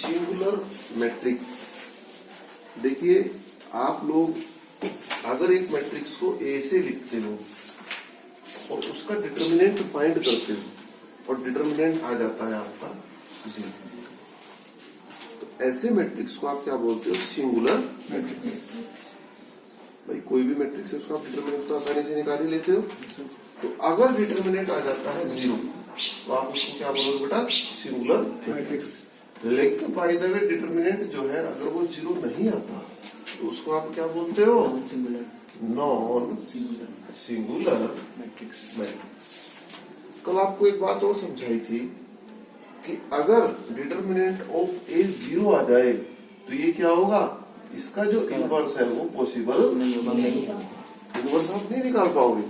Singular matrix. देखिए आप लोग अगर एक मैट्रिक्स को ए से लिखते हो और उसका डिटर्मिनेंट फाइंड करते हो और डिटर्मिनेंट आ जाता है आपका 0, तो ऐसे मैट्रिक्स को आप क्या बोलते हो? Singular matrix. भाई कोई भी मैट्रिक्स है उसका आप डिटर्मिनेंट तो आसानी से निकाल ही लेते हो। तो अगर डिटर्मिनेंट आ जाता है 0 तो आप उसको क्या बोलोगे बेटा? Singular matrix. लेकिन बाय द वे डिटर्मिनेंट जो है अगर वो 0 नहीं आता तो उसको आप क्या बोलते हो? Non singular matrix. कल आपको एक बात और समझाई थी कि अगर डिटर्मिनेंट ऑफ ए 0 आ जाए तो ये क्या होगा? इसका जो इनवर्स है वो पॉसिबल नहीं होगा, इनवर्स आप नहीं निकाल पाओगे।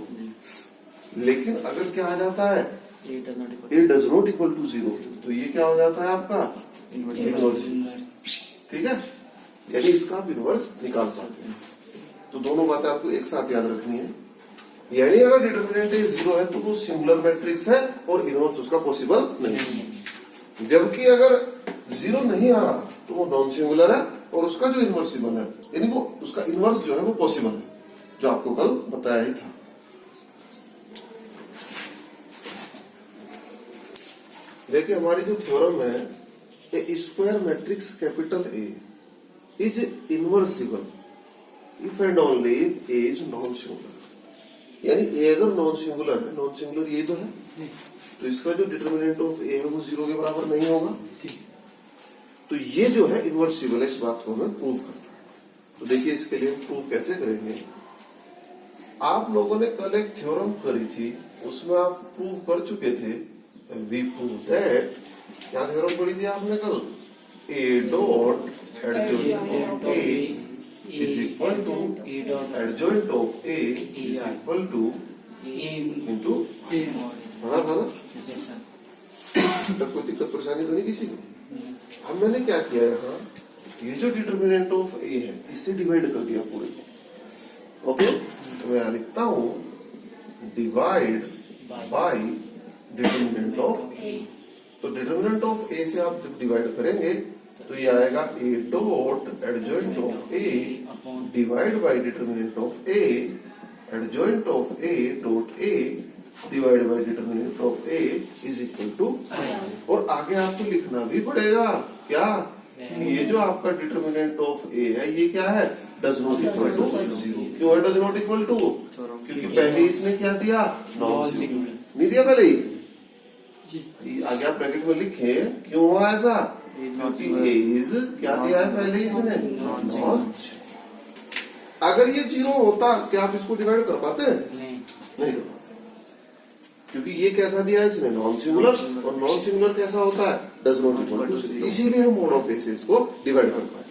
लेकिन अगर क्या आ जाता है? ए डज नॉट इक्वल टू 0 तो ये क्या हो जाता है आपका? इनवर्स। ठीक है, यानी इसका आप इनवर्स निकाल पाते हैं। तो दोनों बातें आपको एक साथ याद रखनी है। यानी अगर डिटर्मिनेंट 0 है तो वो सिंगुलर मैट्रिक्स है और इनवर्स उसका पॉसिबल नहीं है। जबकि अगर 0 नहीं आ रहा तो वो नॉन सिंगुलर है और उसका जो इनवर्सिबल है यानी वो उसका इनवर्स जो है वो पॉसिबल है, जो आपको कल बताया ही था। देखिए हमारी जो थ्योरम है, a square matrix capital A is invertible if and only if A is non singular. यानी ए अगर नॉन सिंगुलर है, नॉन सिंगुलर ये तो है, तो इसका जो डिटर्मिनेंट ऑफ ए है वो 0 के बराबर नहीं होगा। तो ये जो है इनवर्सिबल है, इस बात को हमें प्रूव करना है। तो देखिए इसके लिए हम प्रूव कैसे करेंगे। आप लोगों ने कल एक थ्योरम करी थी, उसमें आप प्रूव कर चुके थे। वी प्रूव दैट, क्या थ्योरम पढ़ी थी आपने कल? A dot adjoint of A is equal to adjoint of A is equal to into पढ़ा था ना? तब कोई दिक्कत परेशानी तो नहीं किसी को? अब मैंने क्या किया यहाँ, ये जो डिटर्मिनेंट ऑफ ए है इससे डिवाइड कर दिया पूरे को। ओके, तो मैं लिखता हूं डिवाइड बाय डिटर्मिनेंट ऑफ ए। तो डिटर्मिनेंट ऑफ ए से आप जब डिवाइड करेंगे तो ये आएगा A dot adjoint of A divide by determinant of A adjoint of A dot A divide by determinant of A is equal to. और आगे आपको लिखना भी पड़ेगा क्या? ये जो आपका डिटर्मिनेंट ऑफ ए है ये क्या है? Does not equal to 0। क्यों है डज नॉट इक्वल टू? क्योंकि पहले इसने क्या दिया? नॉन सिंगुलर नहीं दिया पहले ही। आगे आप ब्रैकेट में लिखे क्यों हुआ ऐसा? क्योंकि ए इज क्या दिया है पहले इसने? नॉन। अगर ये 0 होता क्या आप इसको डिवाइड कर पाते? नहीं कर पाते, क्योंकि ये कैसा दिया है इसने? Non singular. और नॉन सिंगुलर कैसा होता है? Does not equal to 0। इसीलिए हम मोड ऑफ ए से इसको डिवाइड कर पाए।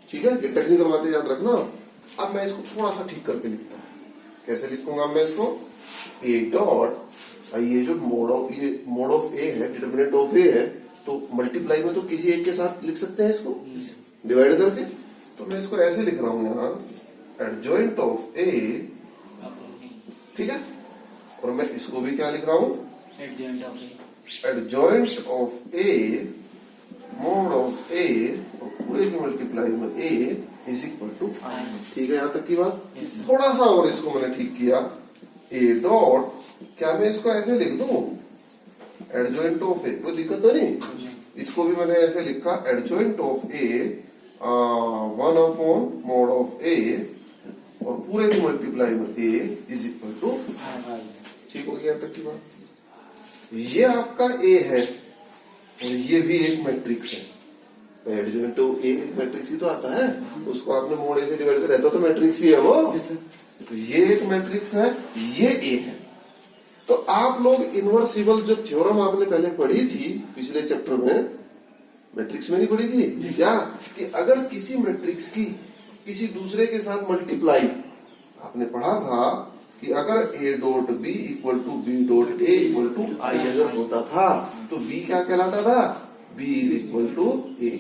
ठीक है, ये टेक्निकल बातें याद रखना। अब मैं इसको थोड़ा सा ठीक करके लिखता हूँ। कैसे लिखूंगा मैं इसको? ए डॉट, ये जो मोड ऑफ ए है, डिटर्मिनेंट ऑफ ए है, तो मल्टीप्लाई में तो किसी एक के साथ लिख सकते हैं इसको डिवाइड करके। तो मैं इसको ऐसे लिख रहा हूं यहाँ, एडजॉइंट ऑफ ए। ठीक है, और मैं इसको भी क्या लिख रहा हूं? Adjoint of A mod of A, और पूरे की मल्टीप्लाई में ए इज इक्वल टू। ठीक है, यहां तक की बात। थोड़ा सा और इसको मैंने ठीक किया। ए डॉट, क्या मैं इसको ऐसे लिख दूं? एडजॉइंट ऑफ ए, कोई दिक्कत तो नहीं? इसको भी मैंने ऐसे लिखा, adjoint of A 1 upon mod of A, और पूरे की मल्टीप्लाई में ए इज इक्वल टू। ठीक हो गया यहां तक की बात? ये आपका ए है और ये भी एक मैट्रिक्स है। एडजॉइंट ऑफ ए एक मैट्रिक्स ही तो आता है, उसको आपने मोड ए से डिवाइड कर रहता तो मैट्रिक्स ही है वो। तो ये एक मैट्रिक्स है, ये ए है। तो आप लोग इनवर्सिबल जो थ्योरम आपने पहले पढ़ी थी पिछले चैप्टर में, मैट्रिक्स में नहीं पढ़ी थी क्या? कि अगर किसी मैट्रिक्स की किसी दूसरे के साथ मल्टीप्लाई, आपने पढ़ा था कि अगर A dot B equal to B dot A equal to I अगर होता था तो बी क्या कहलाता था? B is equal to A.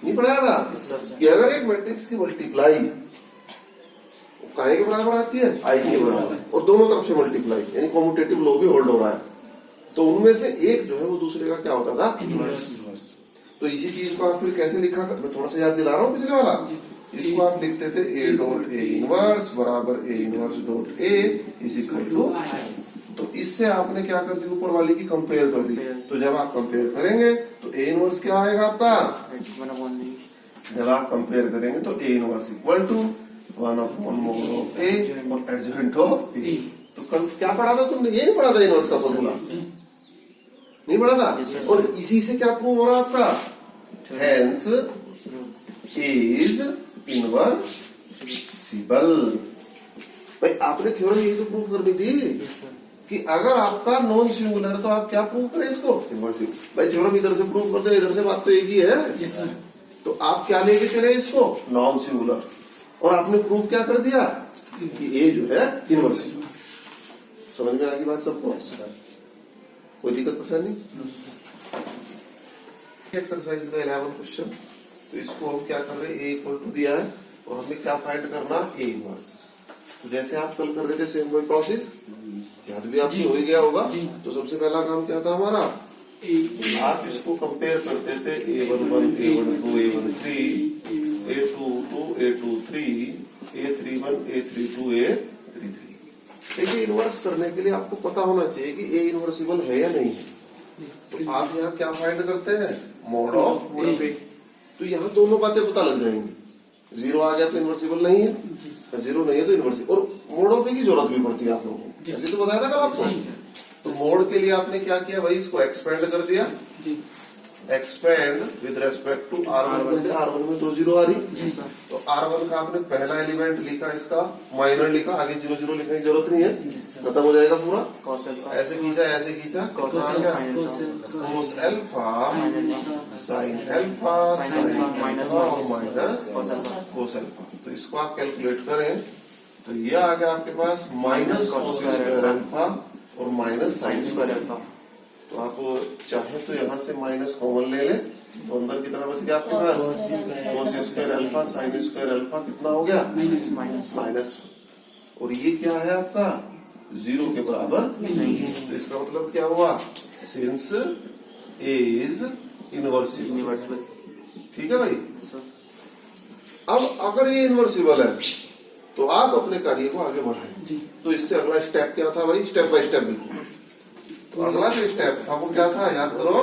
नहीं पढ़ाया था कि अगर एक मैट्रिक्स की मल्टीप्लाई काय के बराबर आती है? आई के बराबर, और दोनों तरफ से मल्टीप्लाई यानी कॉम्यूटेटिव लॉ भी होल्ड हो रहा है, तो उनमें से एक जो है वो दूसरे का क्या होता था? इनवर्स। तो इसी चीज को आप फिर कैसे लिखा, मैं थोड़ा सा याद दिला रहा हूँ पिछले वाला। इसको आप लिखते थे ए डॉट ए इनवर्स बराबर A inverse dot A is equal to, तो इससे आपने क्या कर दी, ऊपर वाली की कंपेयर कर दी। तो जब आप कंपेयर करेंगे तो ए इनवर्स क्या आएगा आपका, जब आप कंपेयर करेंगे तो A inverse equal to 1/mod of A और एडजॉइंट ऑफ ए। तो कल क्या पढ़ा था तुमने, ये नहीं पढ़ा था इनवर्स का फॉर्मूला, नहीं पढ़ा था। और इसी से क्या प्रूव हो रहा है आपका, हेंस इज इनवर्सिबल। भाई आपने थ्योरम यही तो प्रूव करनी थी कि अगर आपका नॉन सिंगुलर है तो आप क्या प्रूव करें इसको, इनवर्सिबल। भाई थ्योरम इधर से प्रूव करते, इधर से बात तो एक ही है। तो आप क्या लेके चले इसको, नॉन सिंगुलर, और आपने प्रूव क्या कर दिया कि ए जो है इनवर्सिबल। समझ में आ गई बात सबको, कोई दिक्कत परेशानी। एक्सरसाइज का 11 क्वेश्चन, तो इसको हम क्या कर रहे हैं, ए इक्वल टू दिया है और हमें क्या फाइंड करना, ए इनवर्स। तो जैसे आप कल कर रहे थे सेम वही प्रोसेस, याद भी आपको हो ही गया होगा। तो सबसे पहला काम क्या था हमारा, आप इसको कंपेयर करते थे A11 A12 A13 A22 A23 A31 A32 A33। देखिए इनवर्स करने के लिए आपको पता होना चाहिए कि ए इनवर्सिबल है या नहीं है। तो आप यहाँ क्या फाइंड करते हैं, मॉड ऑफ ए। तो यहाँ दोनों बातें पता लग जाएंगी, जीरो आ गया तो इनवर्सिबल नहीं है, जीरो नहीं है तो इनवर्सिबल। और मोड ऑफ ए की जरूरत भी पड़ती है आप लोगों को, ऐसे तो बताया था कल आपको। तो मोड के लिए आपने क्या किया भाई, इसको एक्सपेंड कर दिया, expand with respect to R1 में, R1 में 2 जीरो आ रही, तो R1 का आपने पहला एलिमेंट लिखा, इसका माइनर लिखा, आगे 0 0 लिखने की जरूरत नहीं है, खत्म हो जाएगा पूरा। ऐसे खींचा ऐसे खींचा, cos alpha sine alpha minus cos alpha. तो इसको आप कैलकुलेट करें तो ये आ गया आपके पास माइनस कोस स्क्वायर अल्फा और माइनस साइन स्क्वायर अल्फा। तो आप चाहे तो यहाँ से माइनस कॉमन ले ले, तो अंदर की तरफ बच गया आपके पास cos square alpha sine square alpha, कितना हो गया माइनस। और ये क्या है आपका, 0 के बराबर नहीं है। तो इसका मतलब क्या हुआ, सिंस ए इज इनवर्सिबल। ठीक है भाई। अब अगर ये इनवर्सिबल है तो आप अपने कार्य को आगे बढ़ाएं। तो इससे अगला स्टेप क्या था भाई, स्टेप बाय स्टेप बिल्कुल। तो अगला जो स्टेप था वो क्या था, याद करो,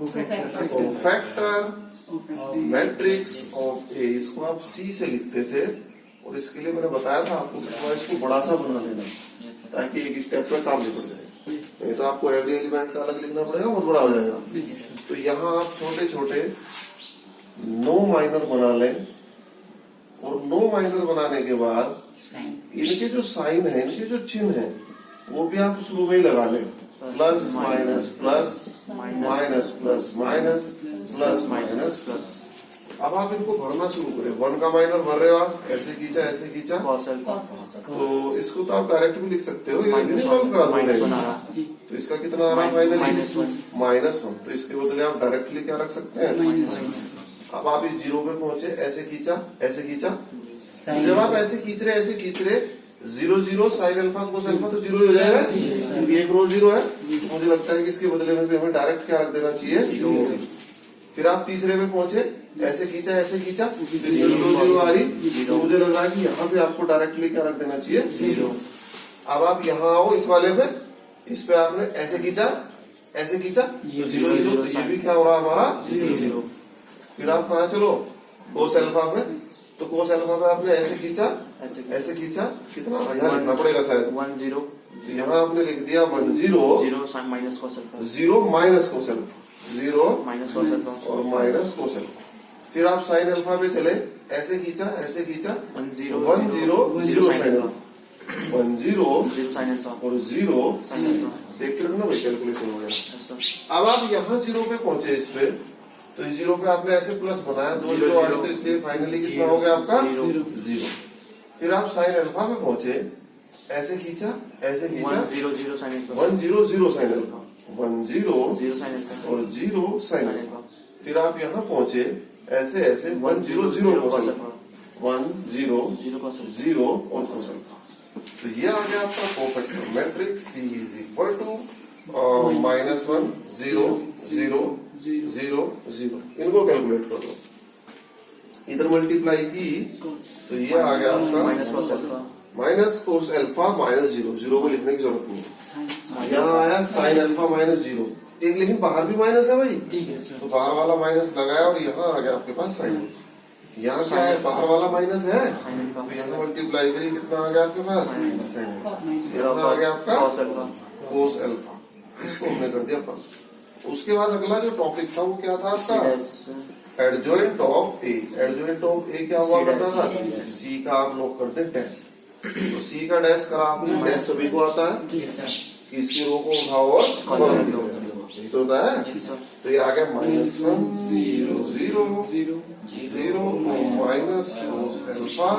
कोफैक्टर मैट्रिक्स ऑफ ए। इसको आप सी से लिखते थे और इसके लिए मैंने बताया था आपको कि इसको बड़ा सा बना लेना ताकि एक स्टेप में काम निपट जाए। नहीं तो आपको एवरी एलिमेंट का अलग लिखना पड़ेगा, बहुत बड़ा हो जाएगा। तो यहाँ आप छोटे छोटे नो माइनर बना लें, और नो माइनर बनाने के बाद इनके जो साइन है, इनके जो चिन्ह है, वो भी आप शुरू में ही लगा लें, plus minus plus minus plus minus plus minus plus. अब आप इनको भरना शुरू करें। 1 का माइनर भर रहे हो आप, ऐसे खींचा तो इसको तो आप डायरेक्ट भी लिख सकते हो, ये नहीं सॉल्व करा दूंगा। तो इसका कितना आ रहा है फाइनली, -1। तो इसके बदले आप डायरेक्टली क्या रख सकते हैं। अब आप इस 0 पे पहुंचे, ऐसे खींचा। जब आप ऐसे खींच रहे 0 0 साइन अल्फा कोस अल्फा तो 0 हो जाएगा, क्योंकि एक रो 0 है। मुझे लगता है कि इसके बदले में भी हमें डायरेक्ट क्या रख देना चाहिए। फिर आप तीसरे में पहुंचे, ऐसे खींचा 2 0 आ रही, तो मुझे लग रहा है कि यहाँ पे आपको डायरेक्टली क्या रख देना चाहिए, 0। अब आप यहाँ आओ इस वाले पे, इस पे आपने ऐसे खींचा 0 0, तो ये भी क्या हो रहा है हमारा 0। फिर आप कहा चलो कोस अल्फा पे, तो कोस अल्फा पे आपने ऐसे खींचा कितना यहाँ लिखना पड़ेगा शायद 1 0। यहाँ आपने लिख दिया 1 0 minus cos alpha, 0 minus cos alpha, 0 minus cos alpha और माइनस कोस अल्फा। फिर आप साइन अल्फा पे चले, ऐसे खींचा 1 0 साइन अल्फा, 1 0 साइन अल्फा और 0 देखते रखना भाई कैलकुलेशन वगैरह। अब आप यहाँ 0 पे पहुंचे, इस पे तो इस 0 पे आपने ऐसे प्लस बनाया, 2 0 आ रही, तो इसलिए फाइनली कितना हो गया आपका 0। फिर आप साइन अल्फा पे पहुंचे, ऐसे खींचा 1 0 0 साइन अल्फा, 1 0 साइन अल्फा और 0 साइन अल्फा। फिर आप यहाँ पहुंचे, ऐसे 1 0 0 कोस अल्फा, 1 0 0 और कोस अल्फा। तो ये आ गया आपका cofactor matrix C is equal to -1 0 0 0 0, इनको कैलकुलेट कर लो। इधर मल्टीप्लाई की तो ये आ गया आपका minus cos alpha minus cos alpha minus 0, 0 को लिखने की जरूरत नहीं है। यहाँ आया साइन अल्फा माइनस 0, एक लेकिन बाहर भी माइनस है भाई, तो बाहर वाला माइनस लगाया और यहाँ आ गया आपके पास साइन। यहाँ क्या है, बाहर वाला माइनस है, तो यहाँ मल्टीप्लाई करिए, कितना आ गया आपके पास साइन, यहाँ आ गया आपका कॉस अल्फा कोस अल्फा। इसको हमने कर दिया बंद। उसके बाद अगला जो टॉपिक था वो क्या था आपका, adjoint of A. Adjoint of A क्या हुआ करता था, सी का आप लोग करते डैश, तो सी का डैश करा आपने, डैश सभी को आता है, इसकी रो को उठाओ और कॉलम लिखो, यही तो होता है। तो ये आ गया minus 1 0 0 0 minus cos alpha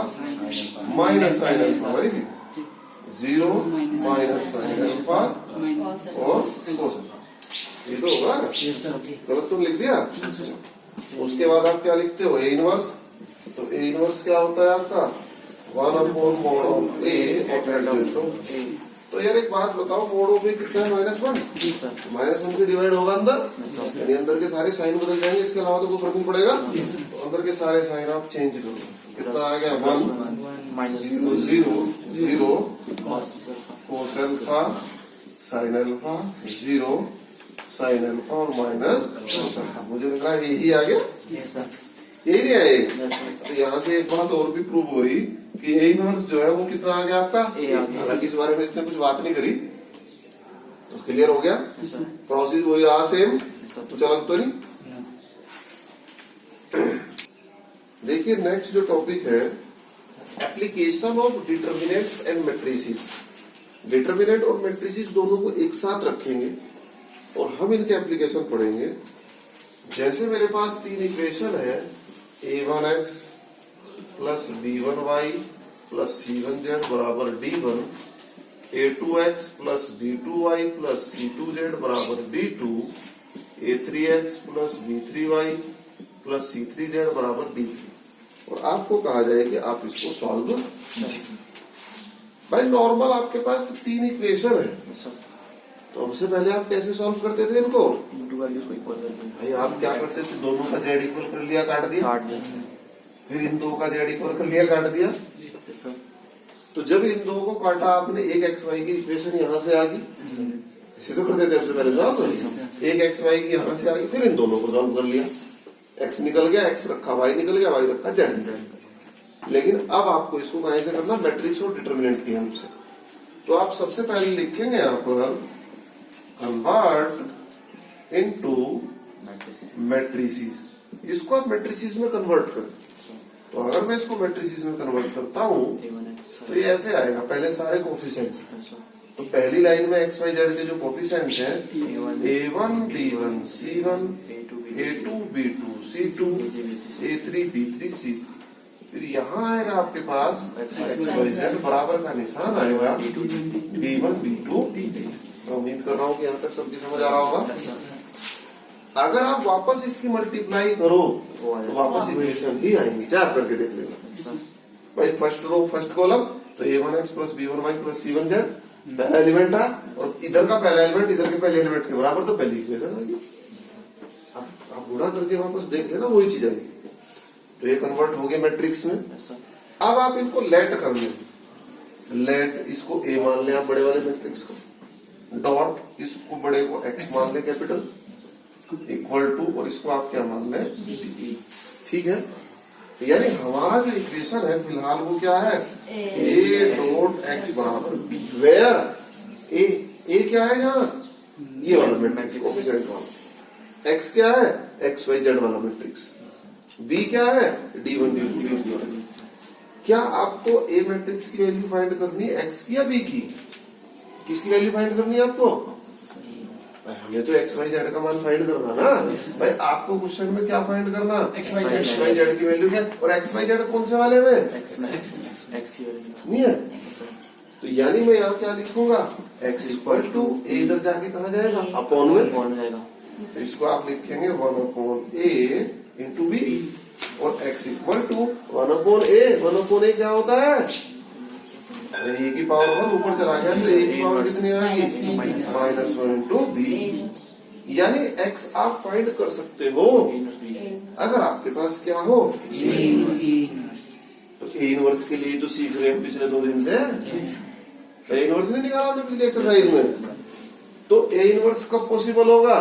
minus sine alpha, भाई 0 माइनस साइन अल्फा और कोस अल्फा, ये तो होगा, गलत तो लिख दिया। उसके बाद आप क्या लिखते हो, ए इनवर्स। तो ए इनवर्स क्या होता है आपका 1/mod ऑफ ए और एडजॉइंट ऑफ ए। तो यार एक बात बताओ, मोड ऑफ ए कितना है, -1, -1 से डिवाइड होगा अंदर, यानी अंदर के सारे साइन बदल जाएंगे, इसके अलावा तो कोई फर्क नहीं पड़ेगा। तो अंदर के सारे साइन आप चेंज करो, कितना आ गया 1 0 0 0 cos alpha sine alpha 0 sine alpha और माइनस कोस अल्फा। मुझे लग रहा है यही आ गया, यही नहीं आए। तो यहाँ से एक बात और भी प्रूव हो रही कि ए इनवर्स जो है वो कितना आ गया आपका, हालांकि इस बारे में इसने कुछ बात नहीं करी, तो क्लियर हो गया। प्रोसेस वही रहा सेम, कुछ अलग तो नहीं। देखिए नेक्स्ट जो टॉपिक है, application of determinants and matrices. Determinant और मैट्रिसेस दोनों को एक साथ रखेंगे और हम इनके एप्लीकेशन पढ़ेंगे। जैसे मेरे पास 3 इक्वेशन है, a1x plus b1y plus c1z बराबर d1, a2x plus b2y plus c2z बराबर d2, a3x plus b3y plus c3z बराबर d3। और आपको कहा जाए कि आप इसको सॉल्व भाई। नॉर्मल आपके पास 3 इक्वेशन है, तो सबसे पहले आप कैसे सॉल्व करते थे इनको, भाई आप क्या करते थे, दोनों का जेड इक्वल कर लिया, काट दिया, फिर इन दो का जेड इक्वल कर लिया, काट दिया। तो जब इन दो को काटा आपने, एक एक्स वाई की इक्वेशन यहाँ से आ गई, इसे तो करते थे सबसे पहले सॉल्व, एक एक्स वाई की यहाँ से आ गई, फिर इन दोनों को सॉल्व कर लिया, एक्स निकल गया, एक्स रखा, वाई निकल गया, वाई रखा, जेड। लेकिन अब आपको इसको कहीं से करना, मैट्रिक्स और डिटर्मिनेंट की हेल्प से। तो आप सबसे पहले लिखेंगे यहाँ पर कन्वर्ट इनटू मैट्रिसेस। इसको आप मैट्रिसेस में कन्वर्ट करें, तो अगर मैं इसको मैट्रिसेस में कन्वर्ट करता हूँ तो ये ऐसे आएगा, पहले सारे कोफिशिएंट। तो पहली लाइन में एक्स वाई जेड के जो कोफिशिएंट हैं, a1 b1 c1 a2 b2 c2 a3 b3 c3। फिर यहाँ आएगा आपके पास एक्स वाई जेड बराबर का निशान आएगा b1 b2। मैं उम्मीद कर रहा हूँ कि यहाँ तक सबकी समझ आ रहा होगा। अगर आप वापस इसकी मल्टीप्लाई करो तो वापस इक्वेशन ही आएंगी, चाहे आप करके देख लेना भाई। फर्स्ट रो फर्स्ट कॉलम, तो a1x plus b1y plus c1z पहला एलिमेंट था, और इधर का पहला एलिमेंट इधर के पहले एलिमेंट के बराबर, तो पहली इक्वेशन आ गई। आप गुणा करके वापस देख लेना, वही चीज आएगी। तो ये कन्वर्ट हो गया मैट्रिक्स में। अब आप इनको लेट कर लें, लेट इसको a मान लें आप बड़े वाले मैट्रिक्स को, डॉट इसको बड़े को x मान लें कैपिटल, इक्वल टू, और इसको आप क्या मान लें, ठीक है। यानी हमारा जो इक्वेशन है फिलहाल वो क्या है, a डॉट x बराबर b, वेयर a क्या है यहाँ, ये वाला मैट्रिक्स कोफिशिएंट वाला, x क्या है एक्स वाई जेड वाला मैट्रिक्स, b क्या है d1 d2 d3। क्या आपको a मैट्रिक्स की वैल्यू फाइंड करनी है x की या b की, किसकी वैल्यू फाइंड करनी है आपको, हमें तो एक्स वाई जेड का मान फाइंड करना ना भाई। आपको क्वेश्चन में क्या फाइंड करना, एक्स वाई जेड की वैल्यू क्या, और एक्स वाई जेड कौन से वाले में, नहीं है। तो यानी मैं यहाँ क्या लिखूंगा, x इक्वल टू ए, इधर जाके कहा जाएगा अपॉन में, तो इसको आप लिखेंगे 1/a इंटू बी, और x इक्वल टू 1/a क्या होता है, ए की पावर 1 ऊपर चला गया, तो ए की पावर कितनी आएगी, -1 इंटू बी। यानी x आप फाइंड कर सकते हो अगर आपके पास क्या हो तो ए इनवर्स के लिए तो सीख रहे हैं पिछले 2 दिन से। ए इनवर्स नहीं निकाला हमने पिछले एक्सरसाइज में। तो ए इनवर्स कब पॉसिबल होगा?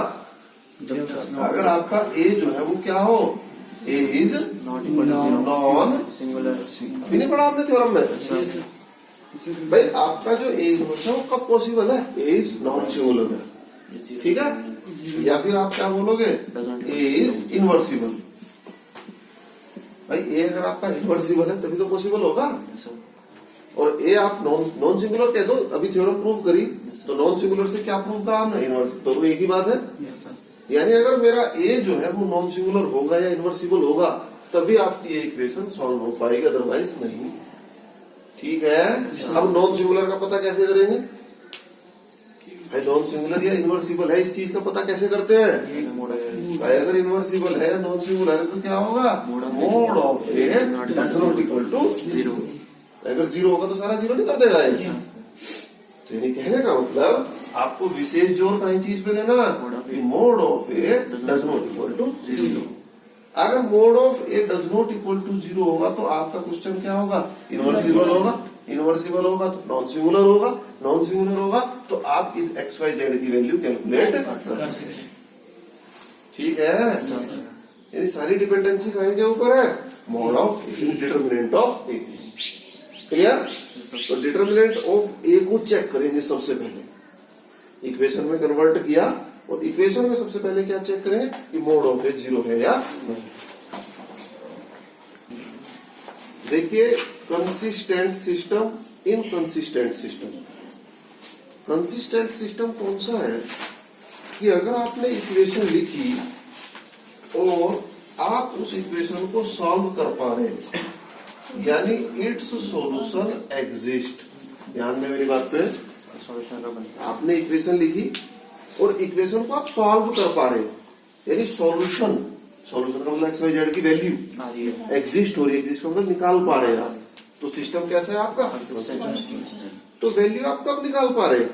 अगर आपका ए जो है वो क्या हो, ए इज नॉन सिंगुलर। अभी नहीं पढ़ा आपने थ्योरम में भाई, आपका जो ए इनवर्स है वो कब पॉसिबल है? ए इज नॉन सिंगुलर है, ठीक है। या फिर आप क्या बोलोगे, ए इज इनवर्सिबल। भाई ए अगर आपका इनवर्सिबल है तभी तो पॉसिबल होगा। और ए आप नॉन सिंगुलर कह दो, अभी थ्योरम प्रूव करी तो नॉन सिंगुलर से क्या प्रूव करा हमने, इनवर्स। तो एक ही बात है। यानी अगर मेरा ए जो है वो नॉन सिंगुलर होगा या इनवर्सिबल होगा तभी आपकी ये इक्वेशन सॉल्व हो पाएगी, अदरवाइज नहीं। ठीक है। अब नॉन सिंगुलर का पता कैसे करेंगे भाई? नॉन सिंगुलर या इनवर्सिबल है इस चीज का पता कैसे करते हैं भाई? अगर इनवर्सिबल है नॉन सिंगुलर है तो क्या होगा, mod of A does not equal to 0। अगर 0 होगा तो सारा 0 नहीं कर देगा ये। तो यानी कहने का मतलब आपको विशेष जोर कहीं चीज पे देना, mod of A does not equal to 0। अगर mod of A does not equal to 0 होगा तो आपका क्वेश्चन क्या होगा, इनवर्सिबल होगा। इनवर्सिबल होगा तो नॉन सिंगुलर होगा, नॉन सिंगुलर होगा तो आप इस एक्स वाई जेड की वैल्यू कैलकुलेट कर सकते। ठीक है। यानी सारी डिपेंडेंसी कहीं के ऊपर है, mode of determinant of A. Clear? तो डिटर्मिनेंट ऑफ ए को चेक करेंगे सबसे पहले। इक्वेशन में कन्वर्ट किया और इक्वेशन में सबसे पहले क्या चेक करेंगे कि मोड ऑफ ए 0 है या नहीं। देखिए, consistent system, inconsistent system. Consistent system कौन सा है कि अगर आपने इक्वेशन लिखी और आप उस इक्वेशन को सॉल्व कर पा रहे हैं, यानी इट्स सॉल्यूशन एग्जिस्ट। ध्यान दें मेरी बात पे। आपने इक्वेशन लिखी और इक्वेशन को आप सॉल्व कर पा रहे हैं, यानी सॉल्यूशन, सॉल्यूशन का मतलब एक्स वाई जेड की वैल्यू एग्जिस्ट हो रही है। एग्जिस्ट का मतलब निकाल पा रहे हैं आप। तो सिस्टम कैसा है आपका? तो वैल्यू आप कब निकाल पा रहे हैं?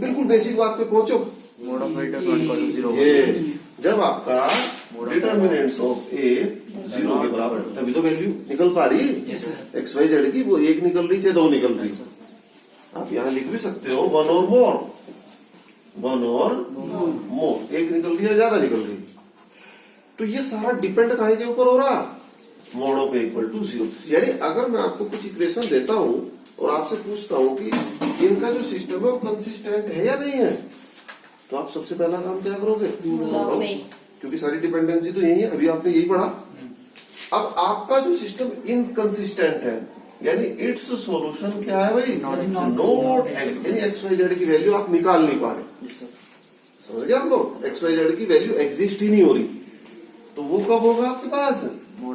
बिल्कुल बेसिक बात पे पहुंचो। Mod of A does not equal to 0। ये जब आपका डिटर्मिनेंट ऑफ ए 0 के बराबर, तभी तो वैल्यू निकल पा रही एक्स वाई जेड की। वो 1 निकल रही चाहे 2 निकल रही। आप यहाँ लिख भी सकते हो 1 और मोर, 1 और मोर, 1 निकल रही है ज्यादा निकल रही। तो ये सारा डिपेंड काहे के ऊपर हो रहा, mod of A equal to 0। यानी अगर मैं आपको कुछ इक्वेशन देता हूं और आपसे पूछता हूं कि इनका जो सिस्टम है वो कंसिस्टेंट है या नहीं है, तो आप सबसे पहला काम क्या करोगे, क्योंकि सारी डिपेंडेंसी तो यही है, अभी आपने यही पढ़ा। अब आपका जो सिस्टम इनकंसिस्टेंट है, यानी इट्स सॉल्यूशन क्या है भाई, नॉट यानी एक्स वाई जेड की वैल्यू आप निकाल नहीं पा रहे। समझ गए आप लोग? एक्स वाई जेड की वैल्यू एग्जिस्ट ही नहीं हो रही। तो वो कब होगा आपके पास,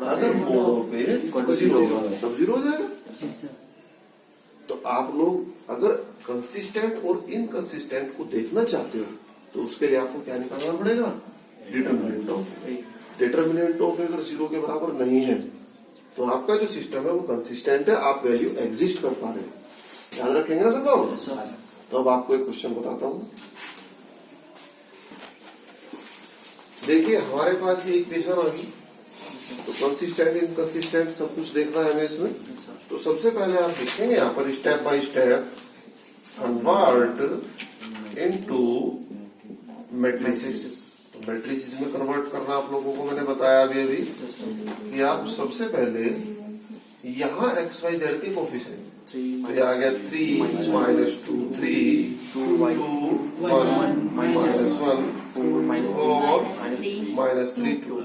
अगर मोड ऑफ ए 0 होगा तब 0 हो जाएगा। तो आप लोग अगर कंसिस्टेंट और इनकंसिस्टेंट को देखना चाहते हो तो उसके लिए आपको क्या निकालना पड़ेगा, determinant of A. Determinant of A अगर 0 के बराबर नहीं है तो आपका जो सिस्टम है वो कंसिस्टेंट है, आप वैल्यू एग्जिस्ट कर पा रहे हैं। ध्यान रखेंगे ना सब लोग? तो अब आपको एक क्वेश्चन बताता हूं। देखिए, हमारे पास ये इक्वेशन आ गई, तो कंसिस्टेंट इनकंसिस्टेंट सब कुछ देखना है हमें इसमें। तो सबसे पहले आप देखेंगे यहाँ पर step by step convert into matrices. तो मैट्रिसेस में कन्वर्ट करना आप लोगों को मैंने बताया अभी कि आप सबसे पहले यहाँ एक्स वाई जेड के कोफिशिएंट, तो आ गया 3 -2 3 2 1 -1 4 -3 2।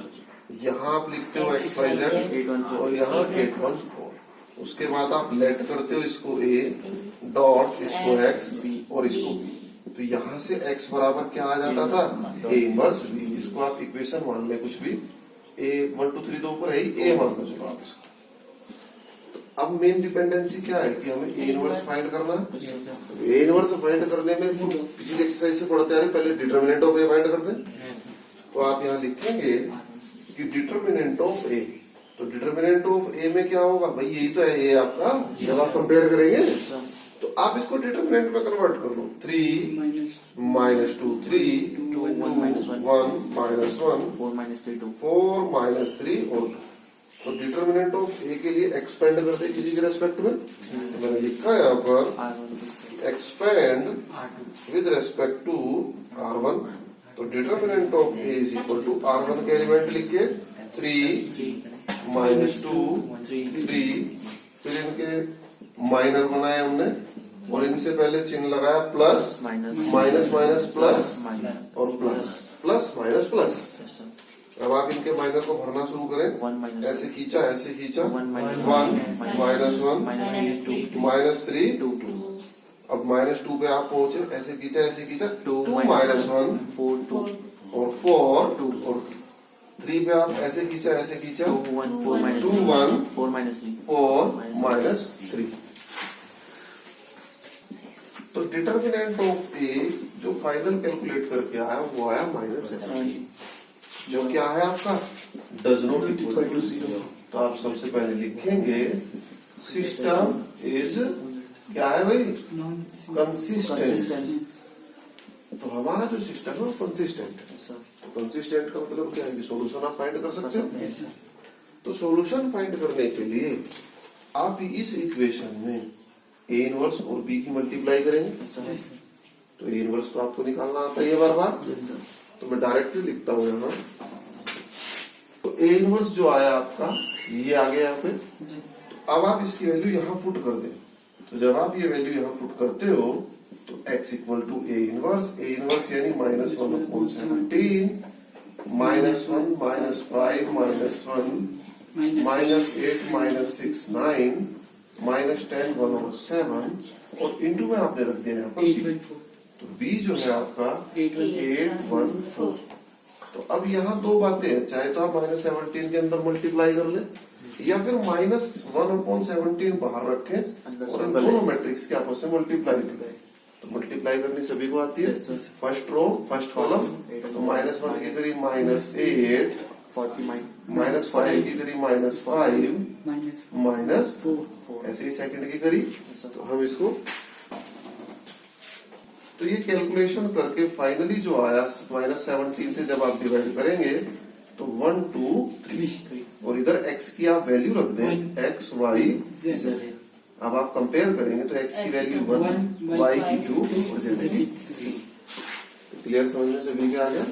यहाँ आप लिखते हो एक्स वाई जेड और यहाँ 8 1 4। उसके बाद आप लेट करते हो इसको ए डॉट, इसको एक्स और इसको बी। तो यहाँ से x बराबर क्या आ जाता था, ए इनवर्स बी। इसको आप इक्वेशन 1 में कुछ भी ए 1 2 3 तो ऊपर है ही, ए मान लो चलो आप इसको। तो अब मेन डिपेंडेंसी क्या है कि हमें ए इनवर्स फाइंड करना है। ए इनवर्स फाइंड करने में पिछली एक्सरसाइज से पढ़ते आ रहे, पहले डिटर्मिनेंट ऑफ ए फाइंड करते हैं। तो आप यहाँ लिखेंगे कि डिटर्मिनेंट ऑफ ए, तो डिटर्मिनेंट ऑफ ए में क्या होगा भाई, यही तो है ए आपका। जब आप कंपेयर करेंगे तो आप इसको डिटर्मिनेंट में कन्वर्ट कर लो, 3 minus 2 3 2 1 minus 1 1 minus 1 4 minus 3 2 4 minus 3 और तो डिटर्मिनेंट ऑफ ए के लिए एक्सपेंड करते किसी के रेस्पेक्ट में तो मैंने लिखा है यहाँ पर R1 expand with respect to R1 तो determinant of A is equal to R1 के एलिमेंट लिख के 3 माइनस 2 3 फिर इनके माइनर बनाए हमने और इनसे पहले चिन्ह लगाया plus minus minus minus plus minus और प्लस प्लस माइनस प्लस अब आप इनके माइनर को भरना शुरू करें 1 minus ऐसे खींचा 1 minus 1 माइनस 1 minus 2 माइनस 3 2 2 अब माइनस 2 पे आप पहुंचे ऐसे खींचा 2 2 माइनस 1 4 2 और 4 2 और 3 पे आप ऐसे खींचा 2 1 4 minus 2 3 1 4 minus 3 4 माइनस 3 तो डिटर्मिनेंट ऑफ ए जो फाइनल कैलकुलेट करके आया वो आया माइनस 17 जो क्या है आपका डज नॉट इक्वल टू 0 तो आप सबसे पहले लिखेंगे सिस्टम इज क्या है भाई कंसिस्टेंट तो हमारा जो सिस्टम है वो कंसिस्टेंट है तो कंसिस्टेंट का मतलब क्या है कि सॉल्यूशन आप फाइंड कर सकते हो तो सॉल्यूशन फाइंड करने के लिए आप इस इक्वेशन में ए इनवर्स और बी की मल्टीप्लाई करेंगे तो ए इनवर्स तो आपको निकालना आता है ये बार बार तो मैं डायरेक्टली लिखता हूं यहाँ तो ए इनवर्स जो आया आपका ये आ गया यहाँ पे तो अब आप इसकी वैल्यू यहाँ पुट कर दें तो जब आप ये वैल्यू यहाँ पुट करते हो तो x equal to A inverse यानी minus 1/17 minus 1 minus 5 minus 1 minus 8 minus 6 9 minus 10 1/7 और इंटू में आपने रख दिया यहाँ पर b। तो b जो है आपका 814 तो अब यहाँ दो बातें हैं चाहे तो आप माइनस 17 के अंदर मल्टीप्लाई कर ले या फिर माइनस 1/17 बाहर रखें और इन दोनों मैट्रिक्स के आपस में मल्टीप्लाई करें तो मल्टीप्लाई करनी सभी को आती है फर्स्ट रो फर्स्ट कॉलम तो माइनस 1 की करीब माइनस 8 माइनस 5 की करीब माइनस 5 माइनस 4 ऐसे ही सेकंड की करीब तो हम इसको तो ये कैलकुलेशन करके फाइनली जो आया माइनस 17 से जब आप डिवाइड करेंगे तो 1 2 3 और इधर x की आप वैल्यू रख दें x y z अब आप कंपेयर करेंगे तो x की वैल्यू 1 y की 2 और z की 3 क्लियर समझ में सभी के आ गया